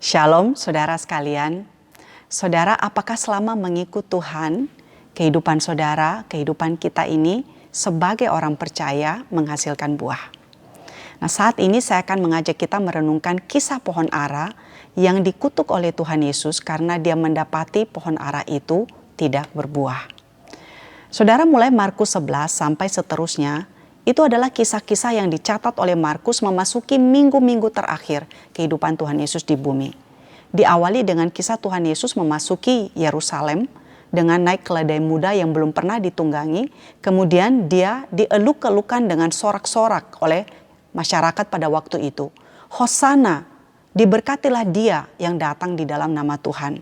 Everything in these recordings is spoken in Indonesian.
Shalom saudara sekalian. Saudara, apakah selama mengikut Tuhan, kehidupan saudara, kehidupan kita ini sebagai orang percaya menghasilkan buah? Nah, saat ini saya akan mengajak kita merenungkan kisah pohon ara yang dikutuk oleh Tuhan Yesus karena dia mendapati pohon ara itu tidak berbuah. Saudara, mulai Markus 11 sampai seterusnya, itu adalah kisah-kisah yang dicatat oleh Markus memasuki minggu-minggu terakhir kehidupan Tuhan Yesus di bumi. Diawali dengan kisah Tuhan Yesus memasuki Yerusalem dengan naik keledai muda yang belum pernah ditunggangi. Kemudian dia dieluk-elukan dengan sorak-sorak oleh masyarakat pada waktu itu. Hosana, diberkatilah dia yang datang di dalam nama Tuhan.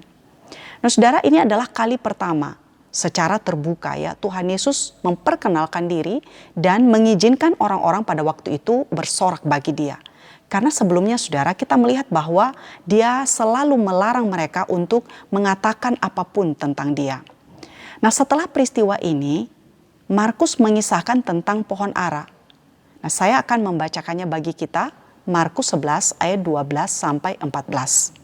Nah saudara, ini adalah kali pertama secara terbuka ya Tuhan Yesus memperkenalkan diri dan mengizinkan orang-orang pada waktu itu bersorak bagi dia. Karena sebelumnya saudara kita melihat bahwa dia selalu melarang mereka untuk mengatakan apapun tentang dia. Nah setelah peristiwa ini Markus mengisahkan tentang pohon ara. Nah saya akan membacakannya bagi kita Markus 11 ayat 12 sampai 14.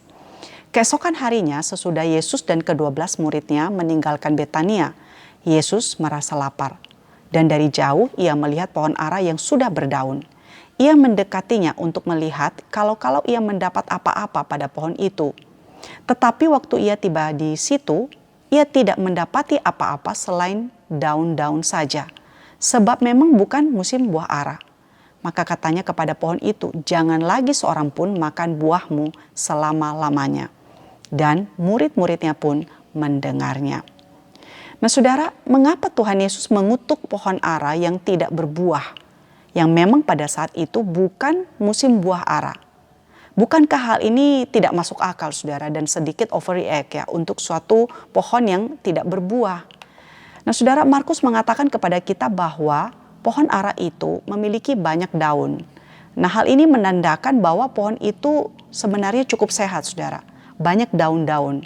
Keesokan harinya sesudah Yesus dan ke-12 muridnya meninggalkan Betania, Yesus merasa lapar. Dan dari jauh ia melihat pohon ara yang sudah berdaun. Ia mendekatinya untuk melihat kalau ia mendapat apa-apa pada pohon itu. Tetapi waktu ia tiba di situ, ia tidak mendapati apa-apa selain daun-daun saja. Sebab memang bukan musim buah ara. Maka katanya kepada pohon itu, jangan lagi seorang pun makan buahmu selama-lamanya. Dan murid-muridnya pun mendengarnya. Nah saudara, mengapa Tuhan Yesus mengutuk pohon ara yang tidak berbuah? Yang memang pada saat itu bukan musim buah ara. Bukankah hal ini tidak masuk akal saudara dan sedikit overreact ya untuk suatu pohon yang tidak berbuah? Nah saudara, Markus mengatakan kepada kita bahwa pohon ara itu memiliki banyak daun. Nah hal ini menandakan bahwa pohon itu sebenarnya cukup sehat saudara. Banyak daun-daun,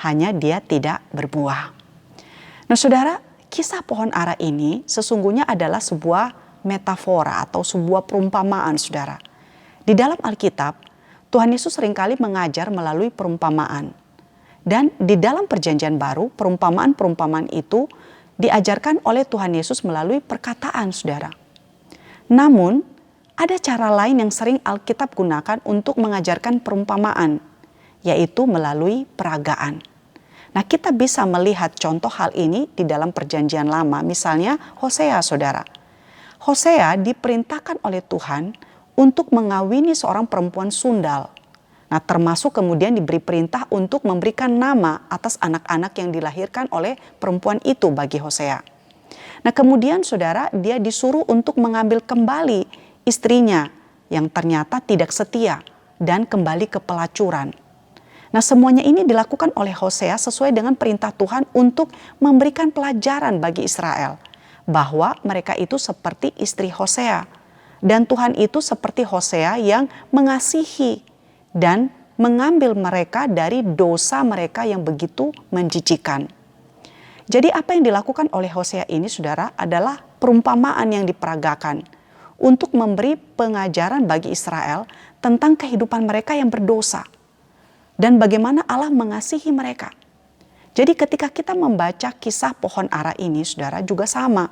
hanya dia tidak berbuah. Nah saudara, kisah pohon ara ini sesungguhnya adalah sebuah metafora atau sebuah perumpamaan saudara. Di dalam Alkitab, Tuhan Yesus seringkali mengajar melalui perumpamaan. Dan di dalam perjanjian baru, perumpamaan-perumpamaan itu diajarkan oleh Tuhan Yesus melalui perkataan saudara. Namun, ada cara lain yang sering Alkitab gunakan untuk mengajarkan perumpamaan, yaitu melalui peragaan. Nah kita bisa melihat contoh hal ini di dalam perjanjian lama, misalnya Hosea saudara. Hosea diperintahkan oleh Tuhan untuk mengawini seorang perempuan sundal. Nah termasuk kemudian diberi perintah untuk memberikan nama atas anak-anak yang dilahirkan oleh perempuan itu bagi Hosea. Nah kemudian saudara dia disuruh untuk mengambil kembali istrinya yang ternyata tidak setia dan kembali ke pelacuran. Nah semuanya ini dilakukan oleh Hosea sesuai dengan perintah Tuhan untuk memberikan pelajaran bagi Israel. Bahwa mereka itu seperti istri Hosea. Dan Tuhan itu seperti Hosea yang mengasihi dan mengambil mereka dari dosa mereka yang begitu menjijikan. Jadi apa yang dilakukan oleh Hosea ini saudara adalah perumpamaan yang diperagakan. Untuk memberi pengajaran bagi Israel tentang kehidupan mereka yang berdosa. Dan bagaimana Allah mengasihi mereka. Jadi ketika kita membaca kisah pohon ara ini saudara juga sama.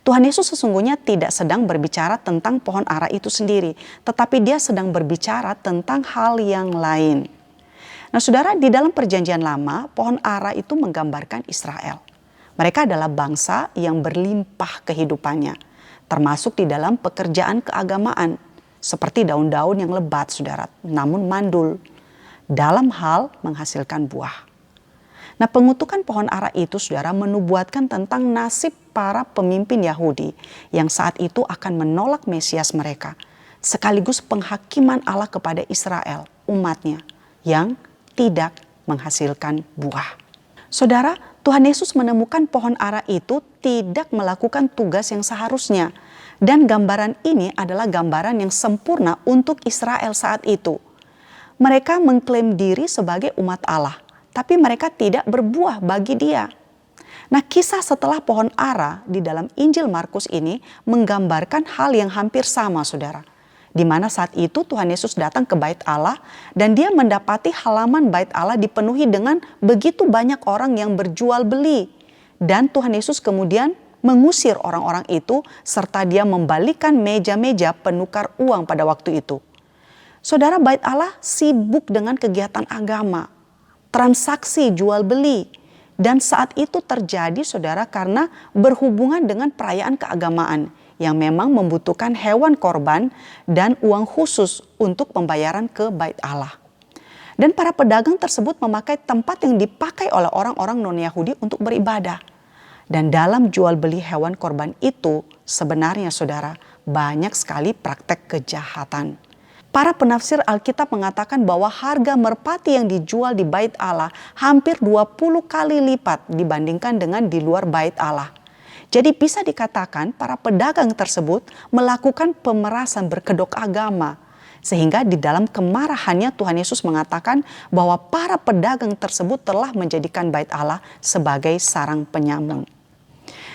Tuhan Yesus sesungguhnya tidak sedang berbicara tentang pohon ara itu sendiri. Tetapi dia sedang berbicara tentang hal yang lain. Nah saudara, di dalam perjanjian lama pohon ara itu menggambarkan Israel. Mereka adalah bangsa yang berlimpah kehidupannya. Termasuk di dalam pekerjaan keagamaan. Seperti daun-daun yang lebat saudara, namun mandul. Dalam hal menghasilkan buah. Nah pengutukan pohon ara itu saudara menubuatkan tentang nasib para pemimpin Yahudi yang saat itu akan menolak Mesias mereka. Sekaligus penghakiman Allah kepada Israel, umatnya yang tidak menghasilkan buah. Saudara, Tuhan Yesus menemukan pohon ara itu tidak melakukan tugas yang seharusnya. Dan gambaran ini adalah gambaran yang sempurna untuk Israel saat itu. Mereka mengklaim diri sebagai umat Allah, tapi mereka tidak berbuah bagi Dia. Nah, kisah setelah pohon ara di dalam Injil Markus ini menggambarkan hal yang hampir sama, saudara. Di mana saat itu Tuhan Yesus datang ke bait Allah dan dia mendapati halaman bait Allah dipenuhi dengan begitu banyak orang yang berjual beli. Dan Tuhan Yesus kemudian mengusir orang-orang itu serta dia membalikan meja-meja penukar uang pada waktu itu. Saudara, bait Allah sibuk dengan kegiatan agama, transaksi jual beli. Dan saat itu terjadi saudara karena berhubungan dengan perayaan keagamaan yang memang membutuhkan hewan korban dan uang khusus untuk pembayaran ke bait Allah. Dan para pedagang tersebut memakai tempat yang dipakai oleh orang-orang non-Yahudi untuk beribadah. Dan dalam jual beli hewan korban itu sebenarnya saudara banyak sekali praktek kejahatan. Para penafsir Alkitab mengatakan bahwa harga merpati yang dijual di bait Allah hampir 20 kali lipat dibandingkan dengan di luar bait Allah. Jadi bisa dikatakan para pedagang tersebut melakukan pemerasan berkedok agama. Sehingga di dalam kemarahannya Tuhan Yesus mengatakan bahwa para pedagang tersebut telah menjadikan bait Allah sebagai sarang penyamun.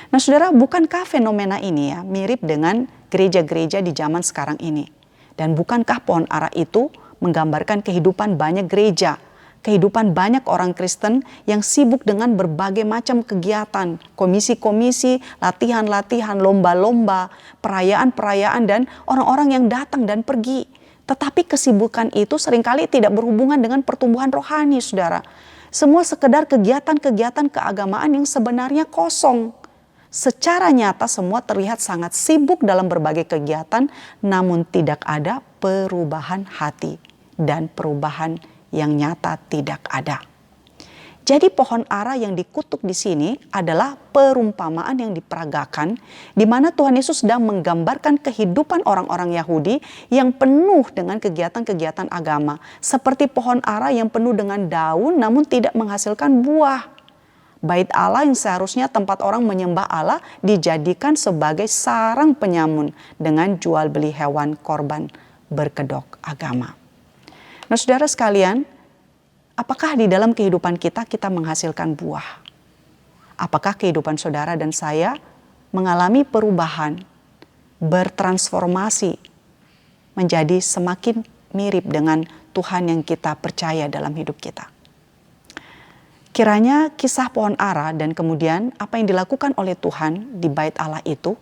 Nah saudara, bukankah fenomena ini ya mirip dengan gereja-gereja di zaman sekarang ini? Dan bukankah pohon ara itu menggambarkan kehidupan banyak gereja, kehidupan banyak orang Kristen yang sibuk dengan berbagai macam kegiatan, komisi-komisi, latihan-latihan, lomba-lomba, perayaan-perayaan dan orang-orang yang datang dan pergi. Tetapi kesibukan itu seringkali tidak berhubungan dengan pertumbuhan rohani, saudara. Semua sekedar kegiatan-kegiatan keagamaan yang sebenarnya kosong. Secara nyata semua terlihat sangat sibuk dalam berbagai kegiatan, namun tidak ada perubahan hati dan perubahan yang nyata tidak ada. Jadi pohon ara yang dikutuk di sini adalah perumpamaan yang diperagakan di mana Tuhan Yesus sedang menggambarkan kehidupan orang-orang Yahudi yang penuh dengan kegiatan-kegiatan agama. Seperti pohon ara yang penuh dengan daun namun tidak menghasilkan buah. Bait Allah yang seharusnya tempat orang menyembah Allah dijadikan sebagai sarang penyamun dengan jual beli hewan korban berkedok agama. Nah saudara sekalian, apakah di dalam kehidupan kita menghasilkan buah? Apakah kehidupan saudara dan saya mengalami perubahan, bertransformasi, menjadi semakin mirip dengan Tuhan yang kita percaya dalam hidup kita? Kiranya kisah pohon ara dan kemudian apa yang dilakukan oleh Tuhan di bait Allah itu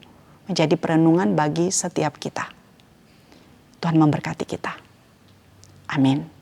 menjadi perenungan bagi setiap kita. Tuhan memberkati kita. Amin.